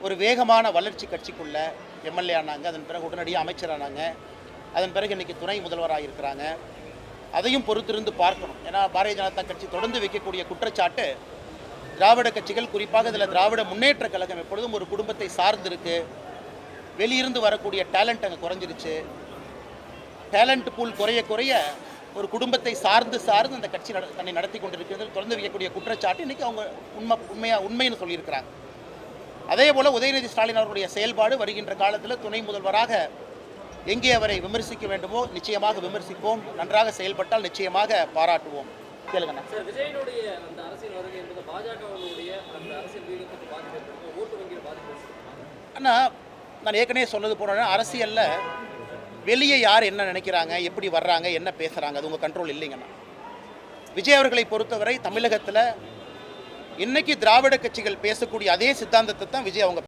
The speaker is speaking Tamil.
ஒரு வேகமான வளர்ச்சி கட்சிக்குள்ள எம்எல்ஏ ஆனாங்க, அதன் பிறகு உடனடியாக அமைச்சரானாங்க, அதன் பிறகு இன்றைக்கி துணை முதல்வராக இருக்கிறாங்க. அதையும் பொறுத்திருந்து பார்க்கணும். ஏன்னா பாரதிய ஜனதா கட்சி தொடர்ந்து வைக்கக்கூடிய குற்றச்சாட்டு, திராவிட கட்சிகள் குறிப்பாக இதில் திராவிட முன்னேற்ற கழகம் எப்பொழுதும் ஒரு குடும்பத்தை சார்ந்திருக்கு, வெளியிருந்து வரக்கூடிய டேலண்ட் அங்கே குறைஞ்சிருச்சு, டேலண்ட் பூல் குறைய குறைய ஒரு குடும்பத்தை சார்ந்து அந்த கட்சி தன்னை நடத்தி கொண்டிருக்கிறது தொடர்ந்து வைக்கக்கூடிய குற்றச்சாட்டு இன்றைக்கி அவங்க உண்மைன்னு சொல்லியிருக்கிறாங்க. அதே போல் உதயநிதி ஸ்டாலின் அவர்களுடைய செயல்பாடு வருகின்ற காலத்தில் துணை முதல்வராக எங்கே அவரை விமர்சிக்க வேண்டுமோ நிச்சயமாக விமர்சிப்போம், நன்றாக செயல்பட்டால் நிச்சயமாக பாராட்டுவோம். கேளுங்கண்ணா. விஜயனுடைய அந்த அரசியல் வருகை என்பது பாஜகவினுடைய அந்த அரசியல் வீகத்துக்கு பாதிப்பு, ஓட்டு வங்கியில் பாதிப்பு. அண்ணா, நான் ஏற்கனவே சொன்னது போன அரசியலில் வெளியே யார் என்ன நினைக்கிறாங்க, எப்படி வர்றாங்க, என்ன பேசுகிறாங்க, அது உங்கள் கண்ட்ரோல் இல்லைங்கண்ணா. விஜய் அவர்களை பொறுத்தவரை தமிழகத்தில் இன்னைக்கு திராவிட கட்சிகள் பேசக்கூடிய அதே சித்தாந்தத்தை தான் விஜய் அவங்க